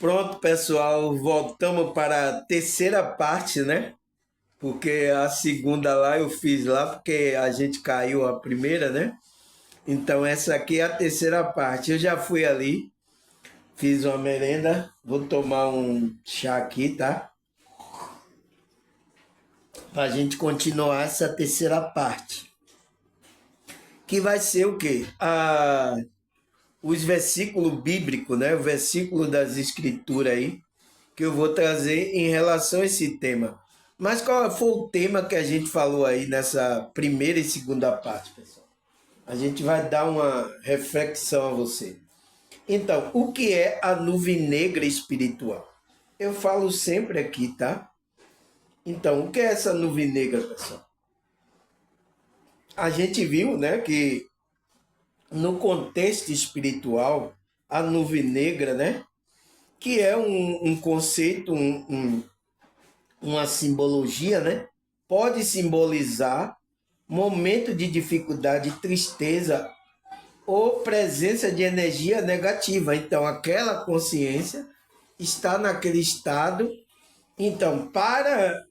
Pronto, pessoal, voltamos para a terceira parte, né? Porque a segunda lá eu fiz lá porque a gente caiu a primeira, né? Então essa aqui é a terceira parte. Eu já fui ali, fiz uma merenda, vou tomar um chá aqui, tá? Para a gente continuar essa terceira parte. Que vai ser o quê? Os versículos bíblicos, né? O versículo das escrituras aí, que eu vou trazer em relação a esse tema. Mas qual foi o tema que a gente falou aí nessa primeira e segunda parte, pessoal? A gente vai dar uma reflexão a você. Então, o que é a nuvem negra espiritual? Eu falo sempre aqui, tá? Então, o que é essa nuvem negra, pessoal? A gente viu, né, que no contexto espiritual, a nuvem negra, né, que é um conceito, uma simbologia, né? Pode simbolizar momento de dificuldade, tristeza ou presença de energia negativa. Então, aquela consciência está naquele estado. Então, para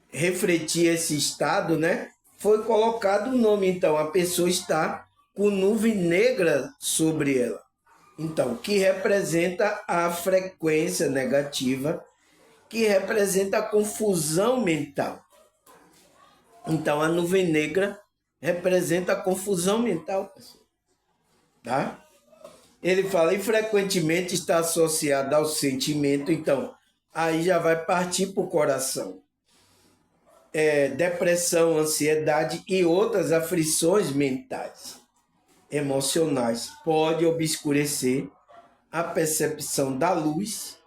refletir esse estado, né? Foi colocado o nome. Então, a pessoa está com nuvem negra sobre ela. Então, que representa a frequência negativa, que representa a confusão mental. Então, a nuvem negra representa a confusão mental, tá? Ele fala, e frequentemente está associada ao sentimento, então, aí já vai partir para o coração. Depressão, ansiedade e outras aflições mentais, emocionais, pode obscurecer a percepção da luz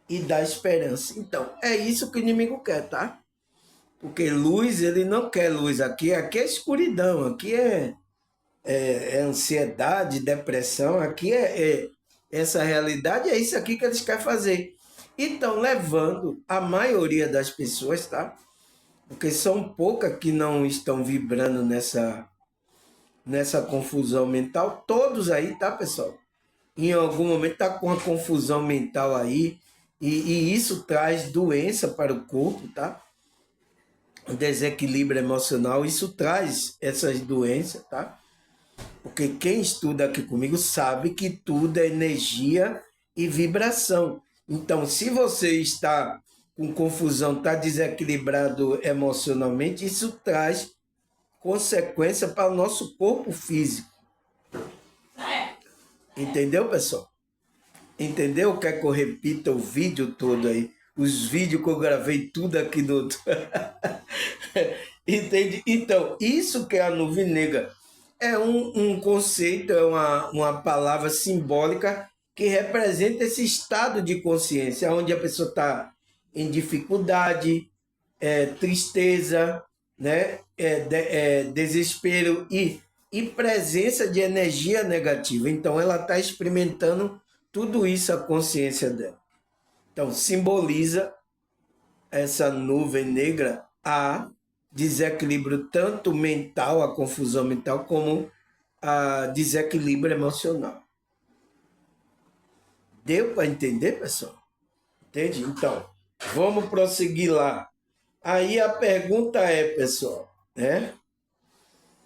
e da esperança. Então, é isso que o inimigo quer, tá? Porque luz, ele não quer luz aqui é escuridão, aqui é ansiedade, depressão, aqui essa realidade, é isso aqui que eles querem fazer. E estão levando a maioria das pessoas, tá? Porque são poucas que não estão vibrando nessa confusão mental, todos aí, tá, pessoal? Em algum momento tá com uma confusão mental aí, e isso traz doença para o corpo, tá? Desequilíbrio emocional, isso traz essas doenças, tá? Porque quem estuda aqui comigo sabe que tudo é energia e vibração. Então, se você está com confusão, está desequilibrado emocionalmente, isso traz consequência para o nosso corpo físico. Entendeu, pessoal? Entendeu? Quer que eu repita o vídeo todo aí? Os vídeos que eu gravei tudo aqui no... Entende? Então, isso que é a nuvem negra. É um conceito, é uma palavra simbólica que representa esse estado de consciência, onde a pessoa está em dificuldade, tristeza, né? Desespero e presença de energia negativa. Então, ela está experimentando tudo isso, a consciência dela. Então, simboliza essa nuvem negra a desequilíbrio tanto mental, a confusão mental, como a desequilíbrio emocional. Deu para entender, pessoal? Entende? Então, vamos prosseguir lá. Aí a pergunta é, pessoal, né?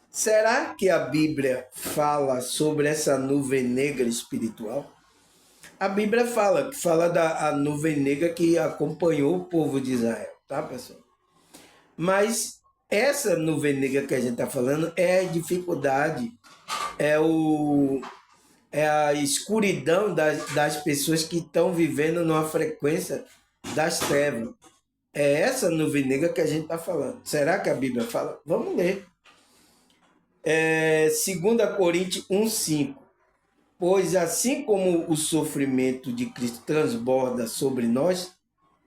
Será que a Bíblia fala sobre essa nuvem negra espiritual? A Bíblia fala da nuvem negra que acompanhou o povo de Israel, tá, pessoal? Mas essa nuvem negra que a gente está falando é a dificuldade, é a escuridão das pessoas que estão vivendo numa frequência das trevas. É essa nuvem negra que a gente está falando. Será que a Bíblia fala? Vamos ler. 2 Coríntios 1,5. Pois assim como o sofrimento de Cristo transborda sobre nós,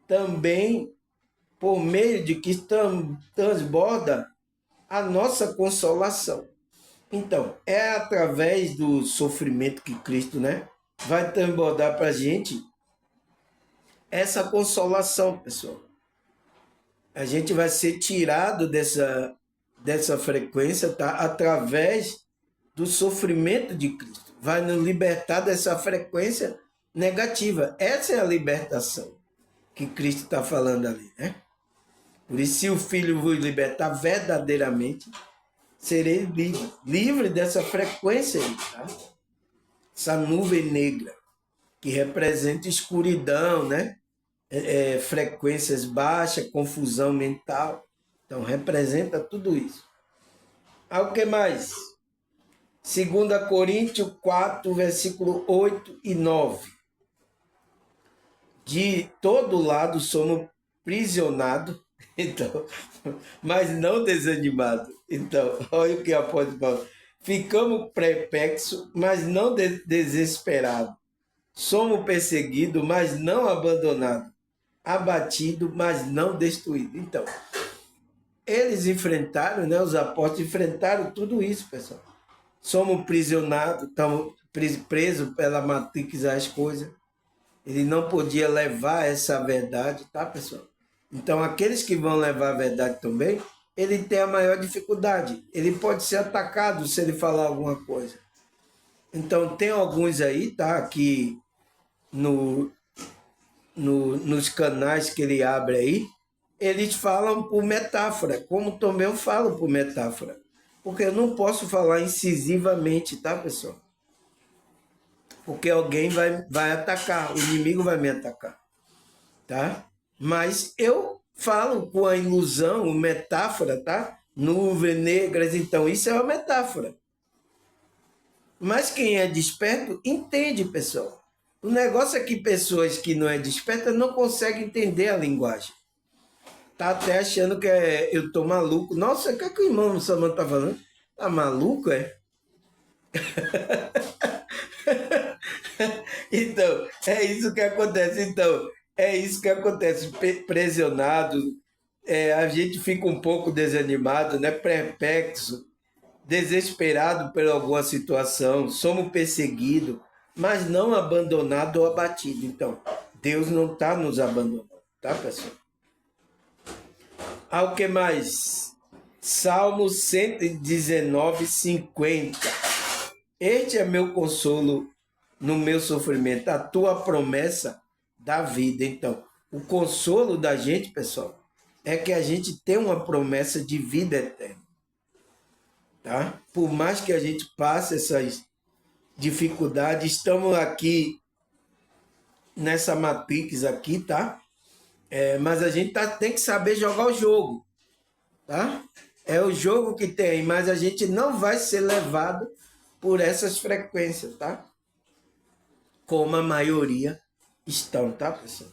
também por meio de que transborda a nossa consolação. Então, é através do sofrimento que Cristo, né, vai transbordar para a gente essa consolação, pessoal. A gente vai ser tirado dessa frequência, tá? Através do sofrimento de Cristo. vai nos libertar dessa frequência negativa. Essa é a libertação que Cristo está falando ali, né? Por isso, se o Filho vos libertar verdadeiramente, serei livre. Livre dessa frequência aí, tá? Essa nuvem negra, que representa escuridão, né? Frequências baixas, confusão mental. Então, representa tudo isso. O que mais? 2 Coríntios 4, versículo 8 e 9. De todo lado somos prisionados, então, mas não desanimados. Então, olha o que o apóstolo Paulo. Ficamos perplexos, mas não desesperados. Somos perseguidos, mas não abandonados. Abatidos, mas não destruídos. Então, eles enfrentaram, né? Os apóstolos enfrentaram tudo isso, pessoal. Somos prisionados, estamos presos pela matrix das coisas. Ele não podia levar essa verdade, tá, pessoal? Então, aqueles que vão levar a verdade também, ele tem a maior dificuldade. Ele pode ser atacado se ele falar alguma coisa. Então, tem alguns aí, tá, aqui nos canais que ele abre aí, eles falam por metáfora, como também eu falo por metáfora. Porque eu não posso falar incisivamente, tá, pessoal? Porque alguém vai atacar, o inimigo vai me atacar, tá? Mas eu falo com a ilusão, metáfora, tá? Nuvens negras, então isso é uma metáfora. Mas quem é desperto entende, pessoal. O negócio é que pessoas que não é desperta não conseguem entender a linguagem. Tá até achando que eu tô maluco. Nossa, o que é que o irmão Samanta tá falando? Tá maluco, é? Então, é isso que acontece. Então, é isso que acontece. Pressionado, a gente fica um pouco desanimado, né? Perplexo, desesperado por alguma situação, somos perseguidos, mas não abandonado ou abatido. Então, Deus não está nos abandonando, tá, pessoal? O que mais? Salmo 119, 50. Este é meu consolo no meu sofrimento, a tua promessa da vida. Então, o consolo da gente, pessoal, é que a gente tem uma promessa de vida eterna. Tá? Por mais que a gente passe essas dificuldades, estamos aqui nessa matrix aqui, tá? Mas a gente tem que saber jogar o jogo, tá? É o jogo que tem, mas a gente não vai ser levado por essas frequências, tá? Como a maioria estão, tá, pessoal?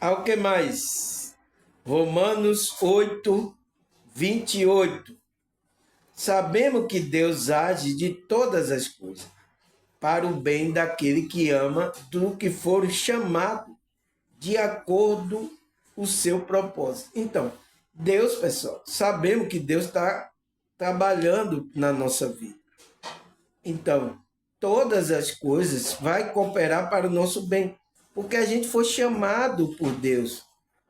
O que mais? Romanos 8, 28. Sabemos que Deus age de todas as coisas para o bem daquele que ama, do que for chamado de acordo com o seu propósito. Então, Deus, pessoal, sabemos que Deus está trabalhando na nossa vida. Então, todas as coisas vai cooperar para o nosso bem, porque a gente foi chamado por Deus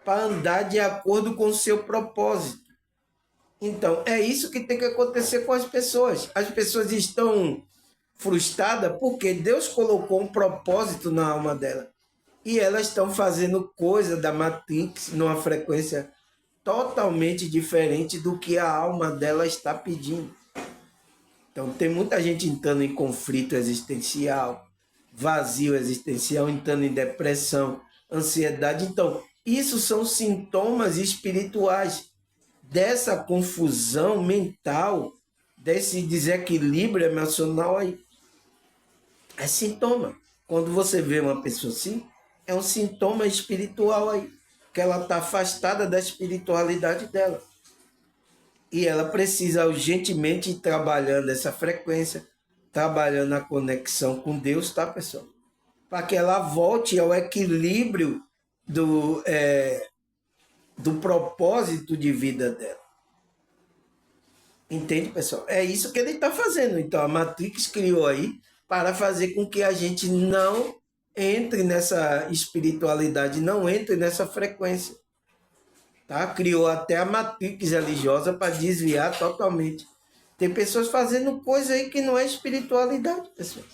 para andar de acordo com o seu propósito. Então, é isso que tem que acontecer com as pessoas. As pessoas estão frustradas porque Deus colocou um propósito na alma dela. E elas estão fazendo coisa da Matrix numa frequência totalmente diferente do que a alma dela está pedindo. Então, tem muita gente entrando em conflito existencial, vazio existencial, entrando em depressão, ansiedade. Então, isso são sintomas espirituais dessa confusão mental, desse desequilíbrio emocional aí. É sintoma. Quando você vê uma pessoa assim, é um sintoma espiritual aí, que ela está afastada da espiritualidade dela. E ela precisa urgentemente ir trabalhando essa frequência, trabalhando a conexão com Deus, tá, pessoal? Para que ela volte ao equilíbrio do propósito de vida dela. Entende, pessoal? É isso que ele está fazendo. Então, a Matrix criou aí para fazer com que a gente não entre nessa espiritualidade, não entre nessa frequência. Tá? Criou até a Matrix religiosa para desviar totalmente Tem pessoas fazendo coisa aí que não é espiritualidade, pessoal.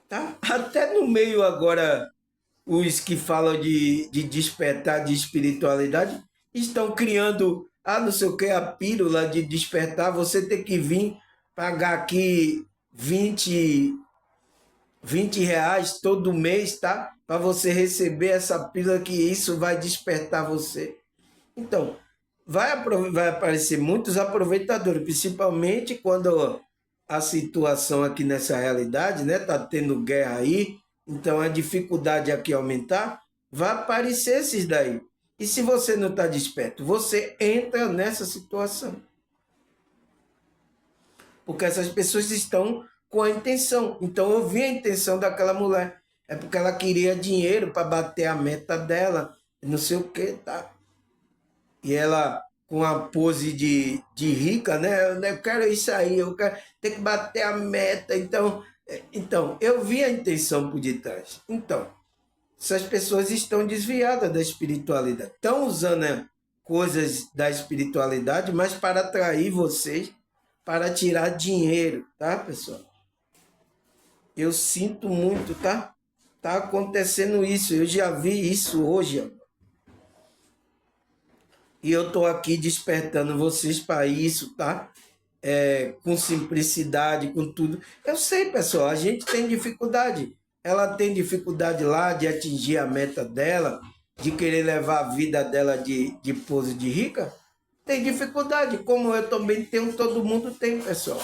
Tá? Até no meio agora, os que falam de despertar de espiritualidade estão criando, não sei o que, a pílula de despertar. Você tem que vir pagar aqui 20 reais todo mês, tá? Para você receber essa pílula, que isso vai despertar você. Então, vai aparecer muitos aproveitadores, principalmente quando a situação aqui nessa realidade, né? Tá tendo guerra aí, então a dificuldade aqui aumentar, vai aparecer esses daí. E se você não está desperto, você entra nessa situação. Porque essas pessoas estão com a intenção. Então eu vi a intenção daquela mulher. É porque ela queria dinheiro para bater a meta dela, não sei o que, tá? E ela, com a pose de rica, né? Eu quero isso aí, eu quero ter que bater a meta. Então, eu vi a intenção por detrás. Então, essas pessoas estão desviadas da espiritualidade. Estão usando, né, coisas da espiritualidade, mas para atrair vocês, para tirar dinheiro, tá, pessoal? Eu sinto muito, tá? Tá acontecendo isso. Eu já vi isso hoje, ó. E eu estou aqui despertando vocês para isso, tá? Com simplicidade, com tudo. Eu sei, pessoal, a gente tem dificuldade. Ela tem dificuldade lá de atingir a meta dela, de querer levar a vida dela de pose de rica. Tem dificuldade, como eu também tenho, todo mundo tem, pessoal.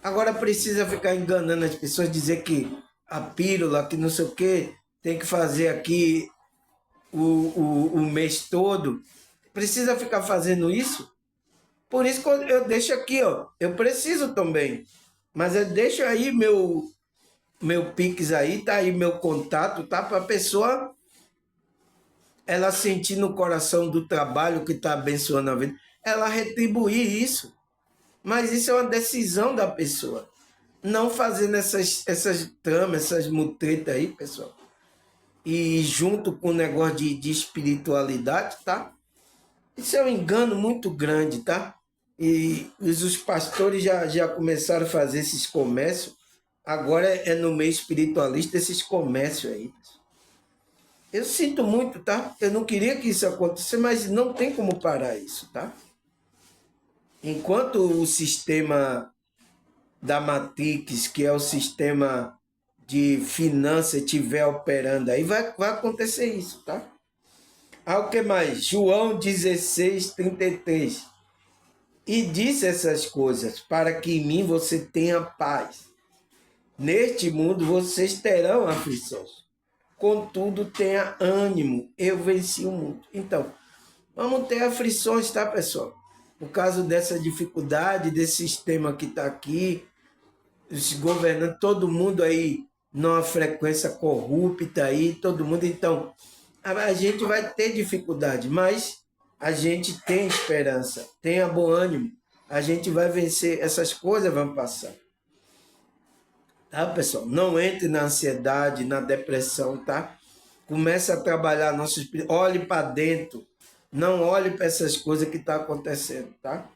Agora precisa ficar enganando as pessoas, dizer que a pílula, que não sei o quê, tem que fazer aqui o mês todo. Precisa ficar fazendo isso? Por isso que eu deixo aqui, ó. Eu preciso também. Mas eu deixo aí meu Pix aí, tá aí meu contato, tá? Para a pessoa, ela sentir no coração do trabalho que está abençoando a vida, ela retribuir isso. Mas isso é uma decisão da pessoa. Não fazendo essas tramas, essas mutretas aí, pessoal. E junto com o negócio de espiritualidade, tá? Isso é um engano muito grande, tá? E os pastores já começaram a fazer esses comércios. Agora é no meio espiritualista esses comércios aí. Eu sinto muito, tá? Eu não queria que isso acontecesse, mas não tem como parar isso, tá? Enquanto o sistema da Matrix, que é o sistema de finanças, estiver operando aí, vai acontecer isso, tá? O que mais? João 16:33. E disse essas coisas, para que em mim você tenha paz. Neste mundo vocês terão aflições. Contudo, tenha ânimo, eu venci o mundo. Então, vamos ter aflições, tá, pessoal? Por causa dessa dificuldade, desse sistema que está aqui, os governantes, todo mundo aí numa frequência corrupta aí, todo mundo. Então, a gente vai ter dificuldade, mas a gente tem esperança, tenha bom ânimo. A gente vai vencer, essas coisas vão passar. Tá, pessoal? Não entre na ansiedade, na depressão, tá? Comece a trabalhar nosso espírito. Olhe para dentro. Não olhe para essas coisas que estão acontecendo, tá?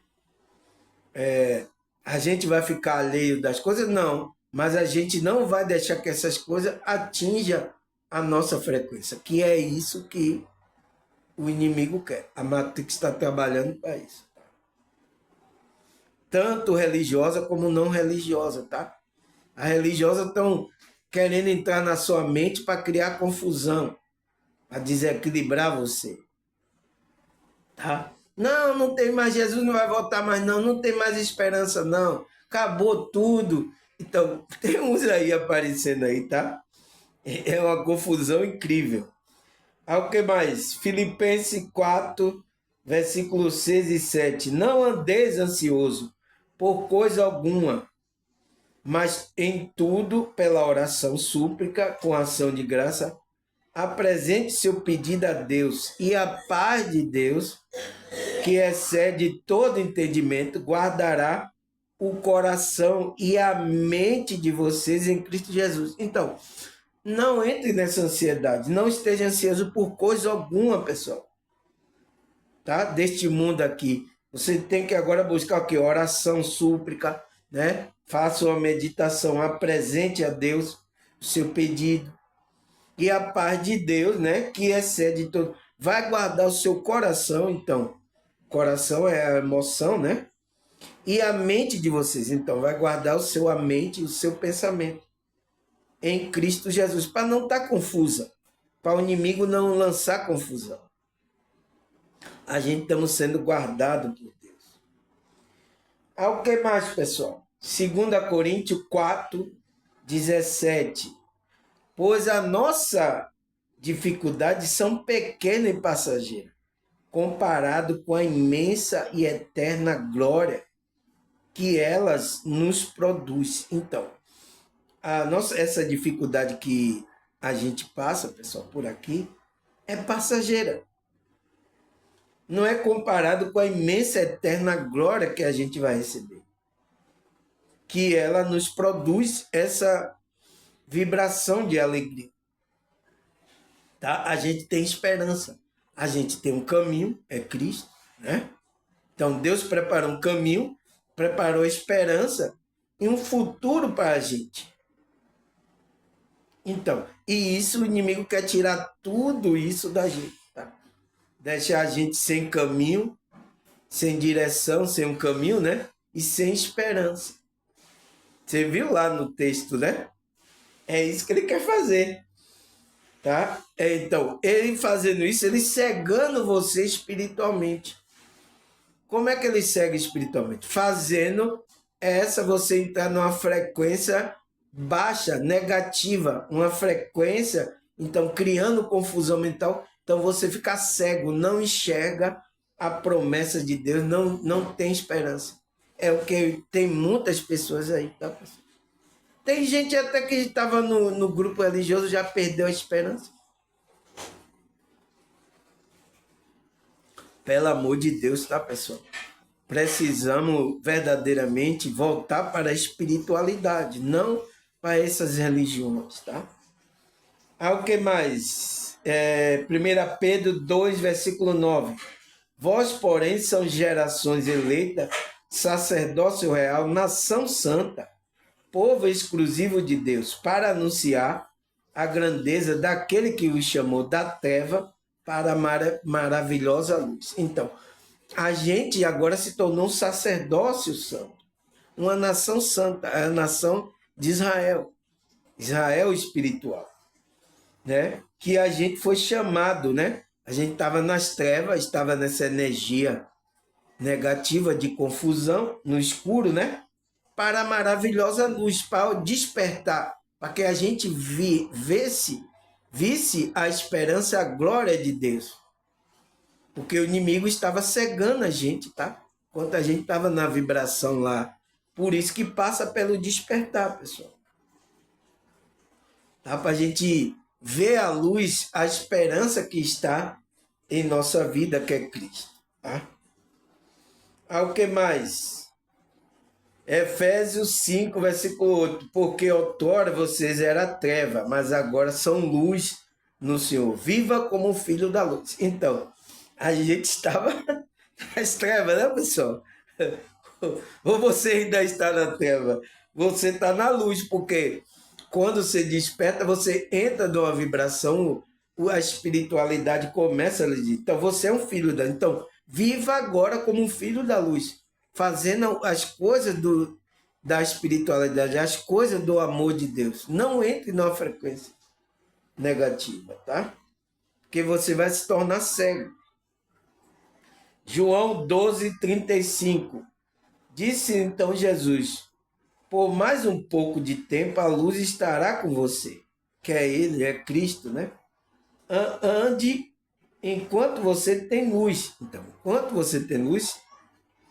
A gente vai ficar alheio das coisas? Não. Mas a gente não vai deixar que essas coisas atinjam a nossa frequência, que é isso que o inimigo quer. A Matrix está trabalhando para isso. Tanto religiosa como não religiosa, tá? A religiosa estão querendo entrar na sua mente para criar confusão, para desequilibrar você. Tá? Não, não tem mais, Jesus não vai voltar mais não, não tem mais esperança não, acabou tudo. Então, tem uns aí aparecendo aí, tá? É uma confusão incrível. O que mais? Filipenses 4, versículos 6 e 7. Não andeis ansioso por coisa alguma, mas em tudo, pela oração, súplica, com ação de graça, apresente seu pedido a Deus, e a paz de Deus, que excede todo entendimento, guardará o coração e a mente de vocês em Cristo Jesus. Então, não entre nessa ansiedade, não esteja ansioso por coisa alguma, pessoal. Tá? Deste mundo aqui. Você tem que agora buscar o quê? Oração, súplica, né? Faça uma meditação, apresente a Deus o seu pedido. E a paz de Deus, né? Que excede todo. Vai guardar o seu coração, então. Coração é a emoção, né? E a mente de vocês, então, vai guardar a mente e o seu pensamento em Cristo Jesus, para não estar confusa, para o inimigo não lançar confusão. A gente estamos sendo guardado por Deus. O que mais, pessoal? 2 Coríntios 4, 17. Pois a nossa dificuldades são pequenas e passageiras, comparado com a imensa e eterna glória que elas nos produz. Então, essa dificuldade que a gente passa, pessoal, por aqui, é passageira. Não é comparado com a imensa eterna glória que a gente vai receber. Que ela nos produz essa vibração de alegria. Tá? A gente tem esperança. A gente tem um caminho, é Cristo, né? Então Deus preparou um caminho, preparou a esperança e um futuro para a gente. Então, e isso o inimigo quer tirar tudo isso da gente, tá? Deixar a gente sem caminho, sem direção, sem um caminho, né? E sem esperança. Você viu lá no texto, né? É isso que ele quer fazer, tá? Então, ele fazendo isso, ele cegando você espiritualmente. Como é que ele cega espiritualmente? Fazendo você entrar numa frequência baixa, negativa, uma frequência, então criando confusão mental, então você fica cego, não enxerga a promessa de Deus, não tem esperança. É o que tem muitas pessoas aí, tá, pessoal? Tem gente até que estava no grupo religioso, já perdeu a esperança. Pelo amor de Deus, tá, pessoal? Precisamos verdadeiramente voltar para a espiritualidade, não para essas religiões, tá? O que mais? 1 Pedro 2, versículo 9. Vós, porém, são gerações eleitas, sacerdócio real, nação santa, povo exclusivo de Deus, para anunciar a grandeza daquele que os chamou da treva para a maravilhosa luz. Então, a gente agora se tornou um sacerdócio santo, uma nação santa, a nação de Israel, Israel espiritual, né? Que a gente foi chamado, né? A gente estava nas trevas, estava nessa energia negativa de confusão, no escuro, né? Para a maravilhosa luz, para despertar, para que a gente visse a esperança e a glória de Deus. Porque o inimigo estava cegando a gente, tá? Enquanto a gente estava na vibração lá. Por isso que passa pelo despertar, pessoal. Tá? Para a gente ver a luz, a esperança que está em nossa vida, que é Cristo. Tá? O que mais? Efésios 5, versículo 8. Porque outrora vocês eram treva, mas agora são luz no Senhor. Viva como filho da luz. Então, a gente estava nas trevas, né, pessoal? Ou você ainda está na treva? Você está na luz, porque quando você desperta, você entra numa vibração, a espiritualidade começa a lhe dizer. Então, você é um filho da luz. Então, viva agora como um filho da luz, fazendo as coisas da espiritualidade, as coisas do amor de Deus. Não entre numa frequência negativa, tá? Porque você vai se tornar cego. João 12, 35. Disse então Jesus: por mais um pouco de tempo a luz estará com você. Que é ele, é Cristo, né? Ande enquanto você tem luz. Então, enquanto você tem luz,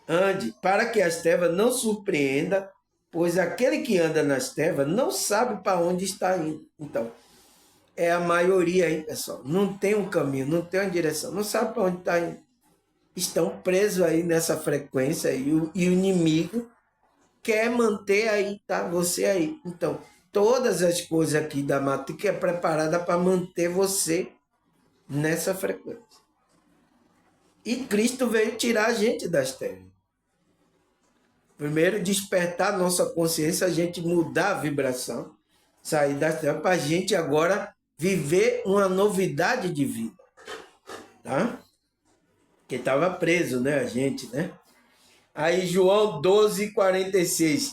ande, para que as trevas não surpreenda, pois aquele que anda nas trevas não sabe para onde está indo. Então, é a maioria aí, pessoal. Não tem um caminho, não tem uma direção, não sabe para onde está indo. Estão presos aí nessa frequência e o inimigo quer manter aí, tá? Você aí. Então, todas as coisas aqui da matrix é preparada para manter você nessa frequência. E Cristo veio tirar a gente das trevas. Primeiro, despertar nossa consciência, a gente mudar a vibração, sair das trevas, para a gente agora viver uma novidade de vida. Tá? Que estava preso, né, a gente, né? Aí João 12:46.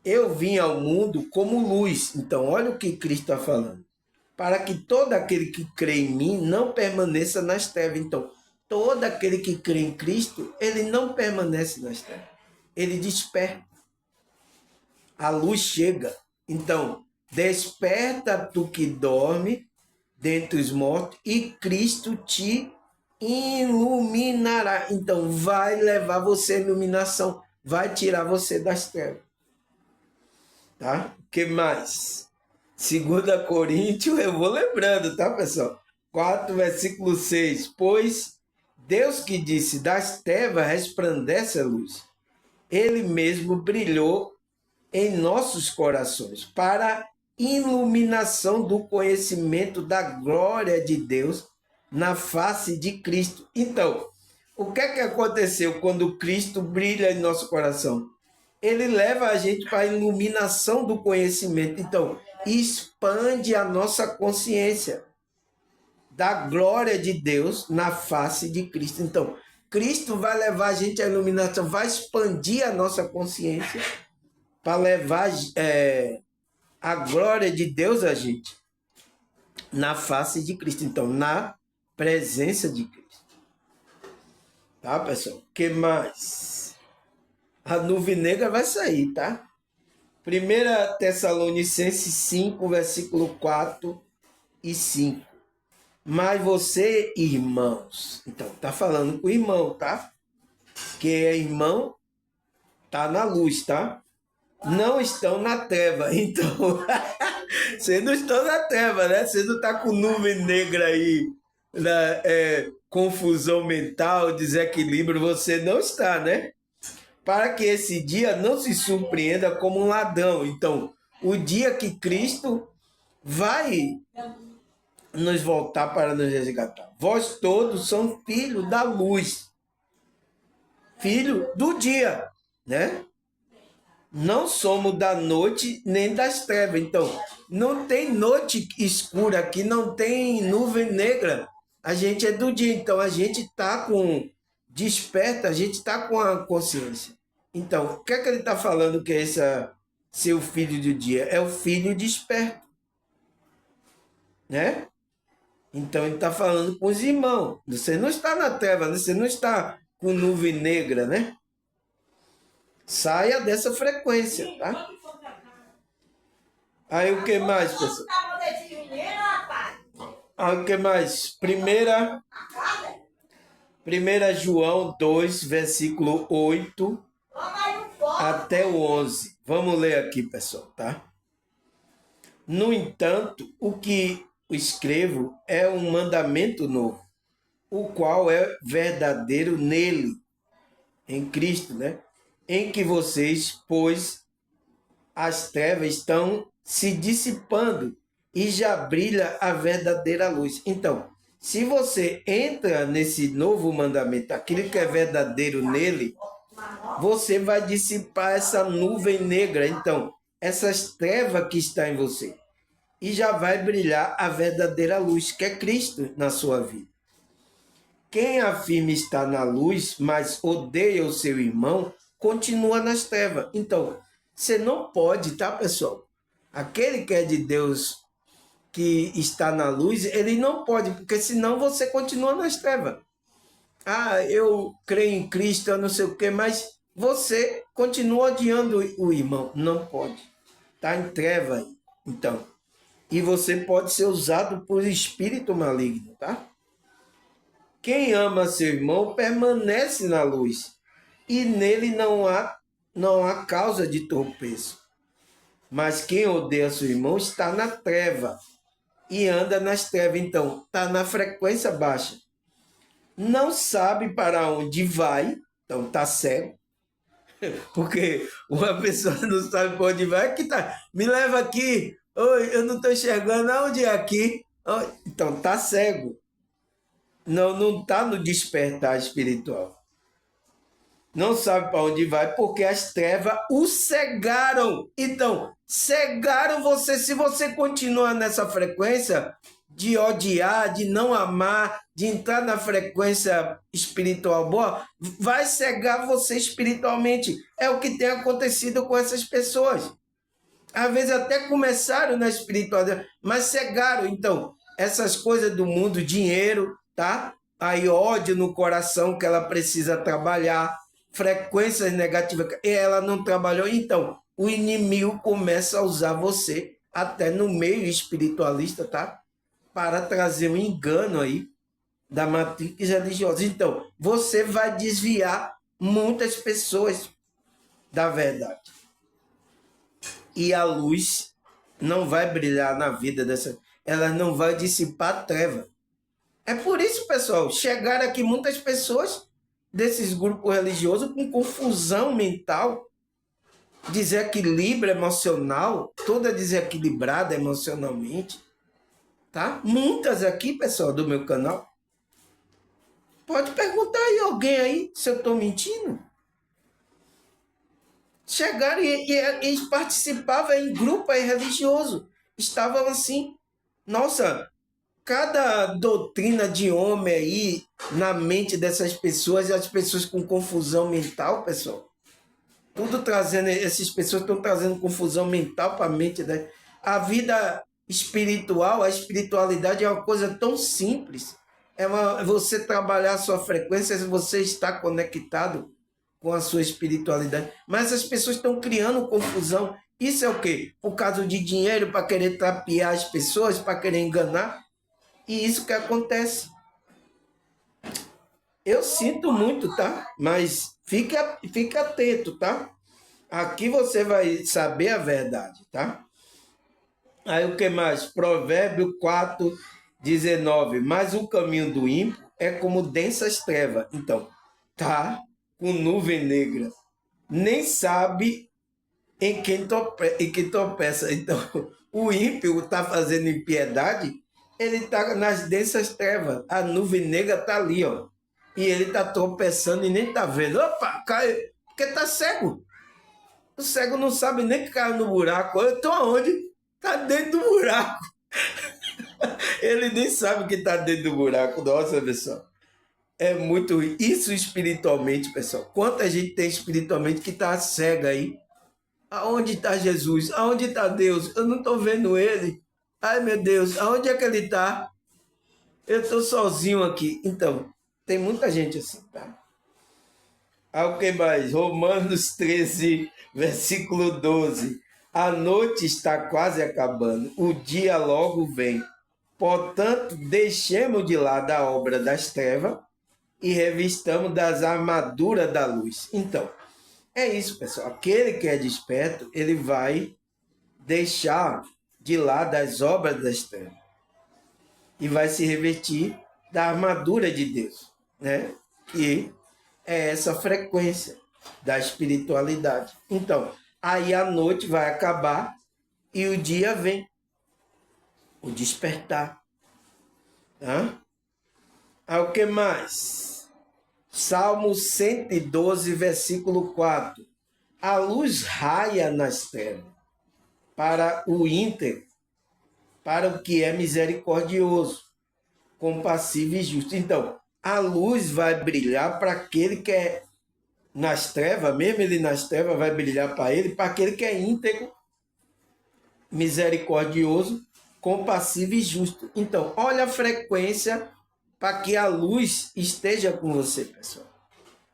Eu vim ao mundo como luz. Então, olha o que Cristo está falando. Para que todo aquele que crê em mim não permaneça nas trevas. Então, todo aquele que crê em Cristo, ele não permanece nas trevas. Ele desperta. A luz chega. Então, desperta tu que dorme dentre os mortos e Cristo te iluminará. Então, vai levar você à iluminação. Vai tirar você das trevas. Tá? O que mais? 2 Coríntios, eu vou lembrando, tá, pessoal? 4, versículo 6. Pois Deus que disse, das trevas resplandece a luz. Ele mesmo brilhou em nossos corações para iluminação do conhecimento da glória de Deus na face de Cristo. Então, o que é que aconteceu quando Cristo brilha em nosso coração? Ele leva a gente para a iluminação do conhecimento. Então, expande a nossa consciência da glória de Deus na face de Cristo. Então, Cristo vai levar a gente à iluminação, vai expandir a nossa consciência para levar a glória de Deus a gente na face de Cristo. Então, na presença de Cristo. Tá, pessoal? O que mais? A nuvem negra vai sair, tá? 1 Tessalonicenses 5, versículo 4 e 5. Mas você, irmãos, então, tá falando com o irmão, tá? Que é irmão, tá na luz, tá? Não estão na treva. Então, vocês não estão na treva, né? Você não tá com nuvem negra aí, confusão mental, desequilíbrio, você não está, né? Para que esse dia não se surpreenda como um ladrão. Então, o dia que Cristo vai nos voltar para nos resgatar. Vós todos são filhos da luz, filho do dia, né? Não somos da noite nem das trevas. Então, não tem noite escura aqui, não tem nuvem negra. A gente é do dia, então a gente está com desperta, a gente está com a consciência. Então, o que é que ele está falando que é esse seu filho do dia? É o filho desperto, né? Então, ele está falando com os irmãos. Você não está na treva, você não está com nuvem negra, né? Saia dessa frequência, tá? Aí, o que mais, pessoal? Aí, o que mais? Primeira João 2, versículo 8 até o 11. Vamos ler aqui, pessoal, tá? No entanto, o que escrevo é um mandamento novo, o qual é verdadeiro nele, em Cristo, né? Em que vocês, pois, as trevas estão se dissipando e já brilha a verdadeira luz. Então, se você entra nesse novo mandamento, aquilo que é verdadeiro nele, você vai dissipar essa nuvem negra, então, essas trevas que está em você. E já vai brilhar a verdadeira luz, que é Cristo na sua vida. Quem afirma estar na luz, mas odeia o seu irmão, continua nas trevas. Então, você não pode, tá, pessoal? Aquele que é de Deus, que está na luz, ele não pode, porque senão você continua nas trevas. Ah, eu creio em Cristo, eu não sei o quê, mas você continua odiando o irmão. Não pode. Está em treva aí. Então, e você pode ser usado por espírito maligno, tá? Quem ama seu irmão permanece na luz, e nele não há causa de tropeço. Mas quem odeia seu irmão está na treva e anda nas trevas, então está na frequência baixa. Não sabe para onde vai, então está cego. Porque uma pessoa não sabe para onde vai, que tá, me leva aqui, oi, eu não estou enxergando, aonde é aqui? Então está cego. não está no despertar espiritual. Não sabe para onde vai, porque as trevas o cegaram. Então, cegaram você. Se você continuar nessa frequência de odiar, de não amar, de entrar na frequência espiritual boa, vai cegar você espiritualmente. É o que tem acontecido com essas pessoas. Às vezes até começaram na espiritualidade, mas cegaram. Então, essas coisas do mundo, dinheiro, tá? Aí ódio no coração que ela precisa trabalhar, frequências negativas, e ela não trabalhou. Então, o inimigo começa a usar você, até no meio espiritualista, tá? Para trazer um engano aí da matriz religiosa. Então, você vai desviar muitas pessoas da verdade. E a luz não vai brilhar na vida dessa, ela não vai dissipar a treva. É por isso, pessoal, chegaram aqui muitas pessoas desses grupos religiosos com confusão mental, desequilíbrio emocional, toda desequilibrada emocionalmente, tá? Muitas aqui, pessoal, do meu canal. Pode perguntar aí alguém aí se eu estou mentindo. Chegaram e participavam em grupo aí religioso. Estavam assim, nossa, cada doutrina de homem aí na mente dessas pessoas, e as pessoas com confusão mental, pessoal. Tudo trazendo, essas pessoas estão trazendo confusão mental para a mente, né? A vida espiritual, a espiritualidade é uma coisa tão simples. Você trabalhar a sua frequência, você está conectado com a sua espiritualidade. Mas as pessoas estão criando confusão. Isso é o quê? Por causa de dinheiro, para querer trapear as pessoas, para querer enganar. E isso que acontece. Eu sinto muito, tá? Mas fica atento, tá? Aqui você vai saber a verdade, tá? Aí o que mais? Provérbio 4:19. Mas o caminho do ímpio é como densas trevas. Então, tá com nuvem negra. Nem sabe em quem tropeça. Então, o ímpio está fazendo impiedade, ele está nas densas trevas. A nuvem negra está ali, ó. E ele está tropeçando e nem está vendo. Opa, caiu. Porque está cego. O cego não sabe nem que caiu no buraco. Eu estou aonde? Está dentro do buraco. Ele nem sabe que está dentro do buraco. Nossa, pessoal. É muito isso espiritualmente, pessoal. Quanta gente tem espiritualmente que está cega aí. Aonde está Jesus? Aonde está Deus? Eu não estou vendo ele. Ai, meu Deus, aonde é que ele está? Eu estou sozinho aqui. Então, tem muita gente assim, tá? O que mais? Romanos 13, versículo 12. A noite está quase acabando, o dia logo vem. Portanto, deixemos de lado a obra das trevas e revistamos das armaduras da luz. Então, é isso, pessoal. Aquele que é desperto, ele vai deixar de lado as obras das trevas e vai se revestir da armadura de Deus, né? Que é essa frequência da espiritualidade. Então, aí a noite vai acabar e o dia vem, o despertar. Tá? O que mais? Salmo 112, versículo 4. A luz raia nas trevas para o íntegro, para o que é misericordioso, compassivo e justo. Então, a luz vai brilhar para aquele que é nas trevas, mesmo ele nas trevas, vai brilhar para ele, para aquele que é íntegro, misericordioso, compassivo e justo. Então, olha a frequência para que a luz esteja com você, pessoal.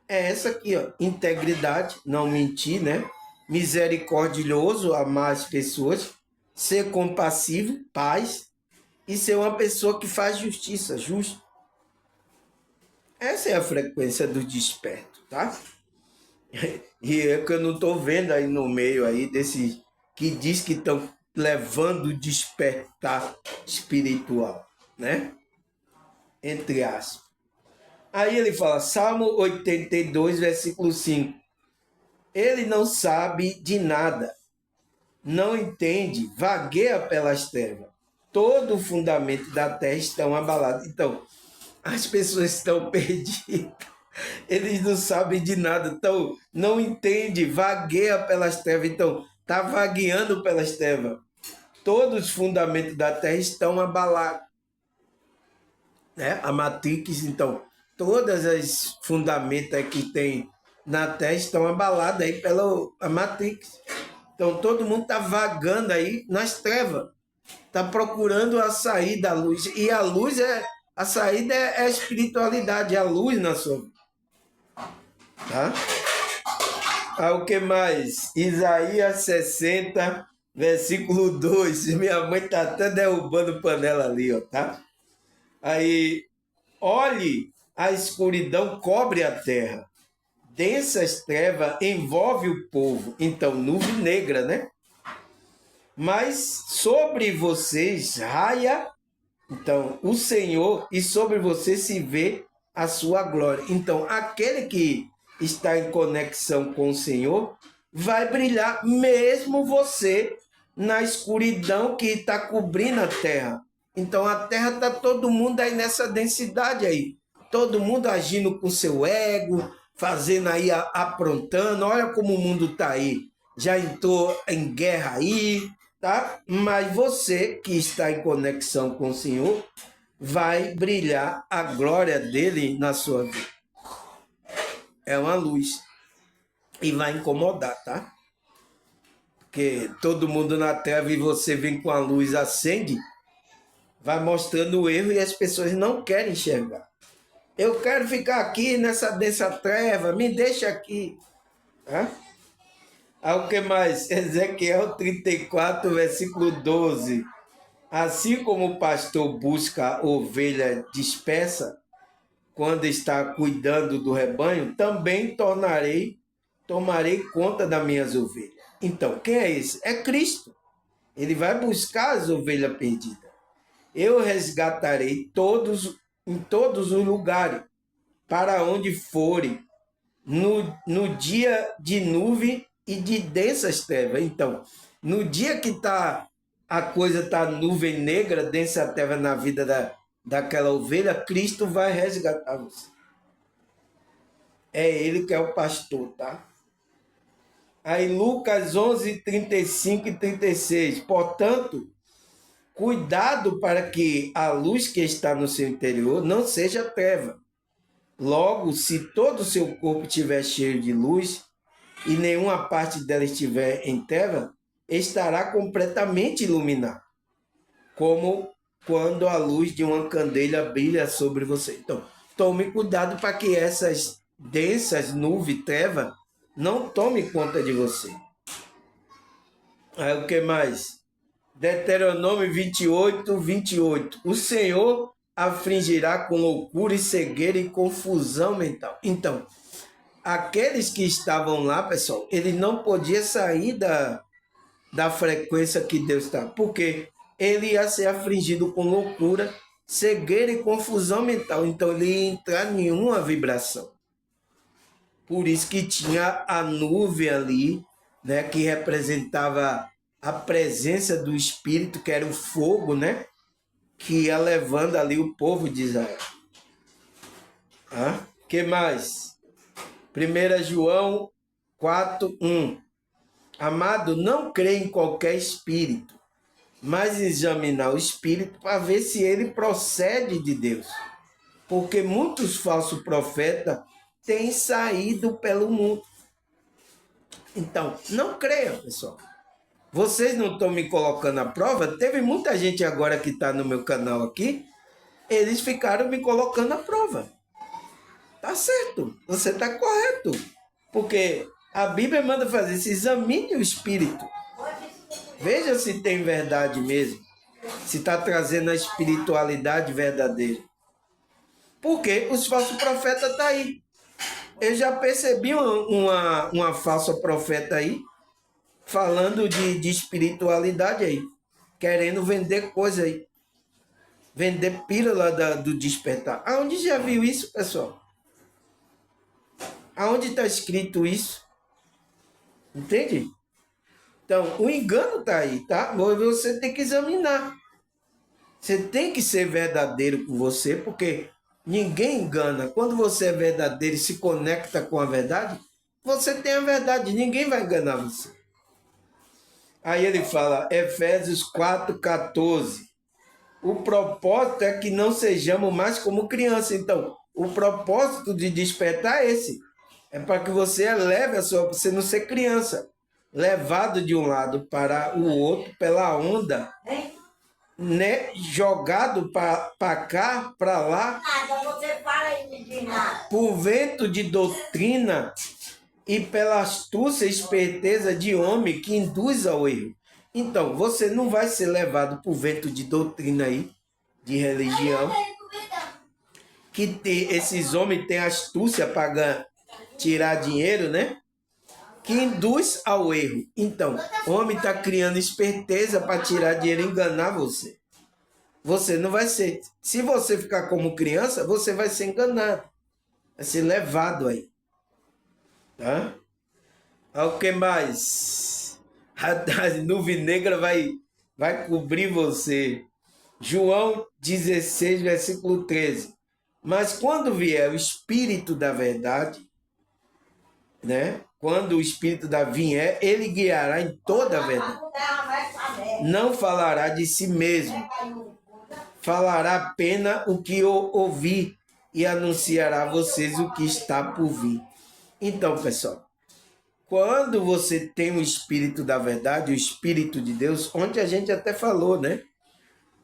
É essa aqui, ó, integridade, não mentir, né? Misericordioso, amar as pessoas, ser compassivo, paz, e ser uma pessoa que faz justiça, justo. Essa é a frequência do desperto, tá? E é que eu não estou vendo aí no meio aí desses que diz que estão levando o despertar espiritual, né? Entre aspas. Aí ele fala, Salmo 82, versículo 5. Ele não sabe de nada, não entende, vagueia pelas trevas. Todo o fundamento da terra estão abalados. Então, as pessoas estão perdidas. Eles não sabem de nada, então não entende, vagueia pelas trevas, então está vagueando pelas trevas. Todos os fundamentos da terra estão abalados, né? A Matrix, então, todas as fundamentos que tem na terra estão abaladas aí pela a Matrix. Então todo mundo está vagando aí nas trevas, está procurando a saída da luz, e a luz a saída é a espiritualidade, é a luz na sua vida. Tá? O que mais? Isaías 60, versículo 2. Minha mãe tá até derrubando panela ali, ó, tá? Aí, olhe, a escuridão cobre a terra. Densas trevas envolve o povo. Então, nuvem negra, né? Mas sobre vocês raia, então, o Senhor, e sobre você se vê a sua glória. Então, aquele que está em conexão com o Senhor vai brilhar, mesmo você na escuridão que está cobrindo a terra. Então, a terra está todo mundo aí nessa densidade aí. Todo mundo agindo com seu ego, fazendo aí, aprontando. Olha como o mundo está aí. Já entrou em guerra aí, tá? Mas você que está em conexão com o Senhor vai brilhar a glória dele na sua vida. É uma luz e vai incomodar, tá? Porque todo mundo na treva e você vem com a luz, acende, vai mostrando o erro e as pessoas não querem enxergar. Eu quero ficar aqui nessa treva, me deixa aqui. Tá? O que mais? Ezequiel 34, versículo 12. Assim como o pastor busca a ovelha dispersa, quando está cuidando do rebanho, também tomarei conta das minhas ovelhas. Então, quem é esse? É Cristo. Ele vai buscar as ovelhas perdidas. Eu resgatarei em todos os lugares, para onde forem, no dia de nuvem e de densas trevas. Então, no dia que a coisa está nuvem negra, densa treva na vida daquela ovelha, Cristo vai resgatar você. É ele que é o pastor, tá? Aí Lucas 11, 35 e 36. Portanto, cuidado para que a luz que está no seu interior não seja treva. Logo, se todo o seu corpo estiver cheio de luz e nenhuma parte dela estiver em treva, estará completamente iluminado, como quando a luz de uma candeia brilha sobre você. Então, tome cuidado para que essas densas nuvens, treva, não tome conta de você. Aí o que mais? Deuteronômio 28, 28. O Senhor afligirá com loucura e cegueira e confusão mental. Então, aqueles que estavam lá, pessoal, eles não podiam sair da frequência que Deus está, porque ele ia ser afligido com loucura, cegueira e confusão mental. Então, ele ia entrar em nenhuma vibração. Por isso que tinha a nuvem ali, né, que representava a presença do Espírito, que era o fogo, né, que ia levando ali o povo de Israel. Que mais? 1 João 4, 1. Amado, não crê em qualquer espírito, mas examinar o espírito para ver se ele procede de Deus. Porque muitos falsos profetas têm saído pelo mundo. Então, não creiam, pessoal. Vocês não estão me colocando à prova? Teve muita gente agora que está no meu canal aqui, eles ficaram me colocando à prova. Tá certo, você está correto. Porque a Bíblia manda fazer isso, examine o espírito. Veja se tem verdade mesmo. Se está trazendo a espiritualidade verdadeira. Porque os falsos profetas estão aí. Eu já percebi uma falsa profeta aí, falando de espiritualidade aí. Querendo vender coisa aí. Vender pílula do despertar. Aonde já viu isso, pessoal? Aonde está escrito isso? Entende? Então, o engano está aí, tá? Você tem que examinar. Você tem que ser verdadeiro com você, porque Ninguém engana. Quando você é verdadeiro e se conecta com a verdade, você tem a verdade, ninguém vai enganar você. Aí ele fala, Efésios 4,14. O propósito é que não sejamos mais como criança. Então, o propósito de despertar é esse. É para que você eleve a sua... Você não ser criança. Levado de um lado para o outro pela onda. Né? Jogado para cá, para lá. Por vento de doutrina e pela astúcia e esperteza de homem que induz ao erro. Então, você não vai ser levado por vento de doutrina aí, de religião, que esses homens têm astúcia para tirar dinheiro, né? Que induz ao erro. Então, o homem está criando esperteza para tirar dinheiro e enganar você. Você não vai ser. Se você ficar como criança, você vai ser enganado. Vai ser levado aí. Tá? O que mais? A nuvem negra vai cobrir você. João 16, versículo 13. Mas quando vier o Espírito da verdade, né? Quando o Espírito da vier, ele guiará em toda a verdade. Não falará de si mesmo. Falará apenas o que ouvir e anunciará a vocês o que está por vir. Então, pessoal, quando você tem o Espírito da verdade, o Espírito de Deus, onde a gente até falou, né?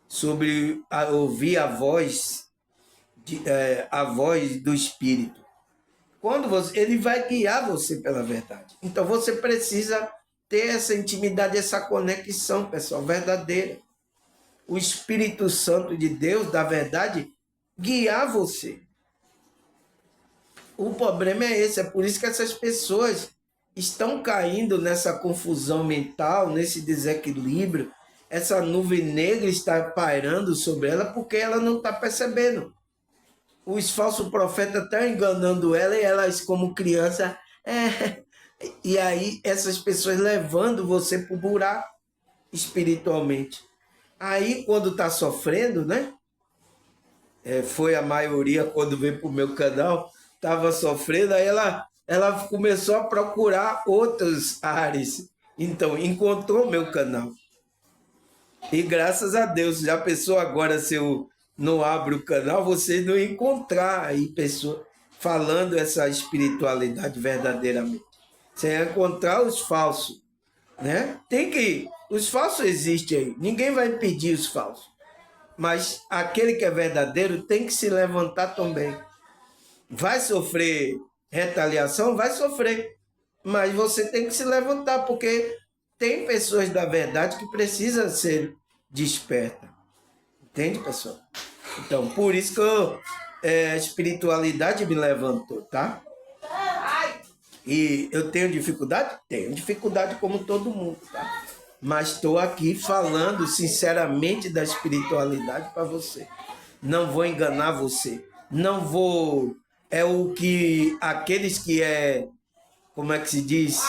Sobre ouvir a voz do Espírito. Quando ele vai guiar você pela verdade. Então você precisa ter essa intimidade, essa conexão, pessoal, verdadeira. O Espírito Santo de Deus, da verdade, guiar você. O problema é esse, é por isso que essas pessoas estão caindo nessa confusão mental, nesse desequilíbrio. Essa nuvem negra está pairando sobre ela porque ela não está percebendo. Os falsos profetas estão enganando ela e elas, como criança, E aí essas pessoas levando você para o buraco espiritualmente. Aí quando está sofrendo, né? Foi a maioria quando veio para o meu canal, estava sofrendo, aí ela começou a procurar outros ares. Então, encontrou o meu canal. E graças a Deus, já pensou agora se eu não abro o canal, você não encontrar aí pessoa falando essa espiritualidade verdadeiramente. Você vai encontrar os falsos, né? Os falsos existem aí, ninguém vai impedir os falsos. Mas aquele que é verdadeiro tem que se levantar também. Vai sofrer retaliação? Vai sofrer. Mas você tem que se levantar, porque tem pessoas da verdade que precisam ser despertas. Entende, pessoal? Então, por isso que a espiritualidade me levantou, tá? E eu tenho dificuldade? Tenho dificuldade como todo mundo, tá? Mas estou aqui falando sinceramente da espiritualidade para você. Não vou enganar você. Não vou... É o que aqueles que como é que se diz?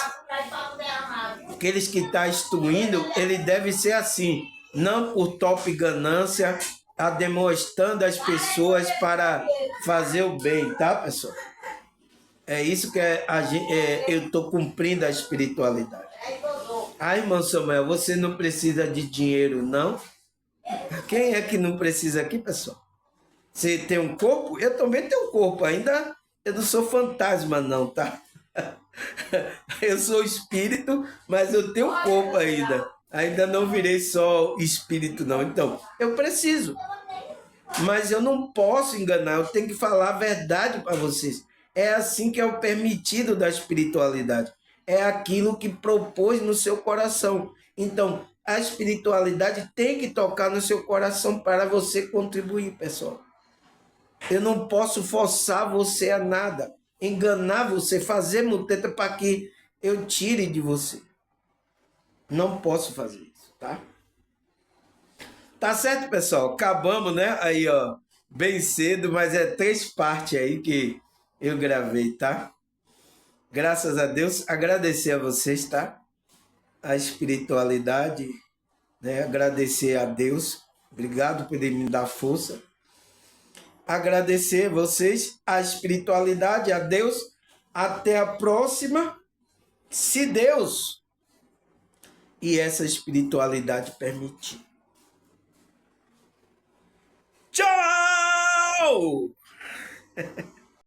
Aqueles que estão instruindo, ele deve ser assim. Não por top ganância, demonstrando as pessoas para fazer o bem, tá, pessoal? É isso que eu estou cumprindo a espiritualidade. Irmão Samuel, você não precisa de dinheiro, não? Quem é que não precisa aqui, pessoal? Você tem um corpo? Eu também tenho um corpo ainda. Eu não sou fantasma, não, tá? Eu sou espírito, mas eu tenho um corpo ainda. Ainda não virei só espírito, não. Então, eu preciso. Mas eu não posso enganar, eu tenho que falar a verdade para vocês. É assim que é o permitido da espiritualidade. É aquilo que propôs no seu coração. Então, a espiritualidade tem que tocar no seu coração para você contribuir, pessoal. Eu não posso forçar você a nada, enganar você, fazer muteta para que eu tire de você. Não posso fazer isso, tá? Tá certo, pessoal? Acabamos, né? Aí, ó, bem cedo, mas é 3 partes aí que eu gravei, tá? Graças a Deus, agradecer a vocês, tá? A espiritualidade, né? Agradecer a Deus. Obrigado por ele me dar força. agradecer vocês, a espiritualidade, a Deus. Até a próxima, se Deus e essa espiritualidade permitir. Tchau!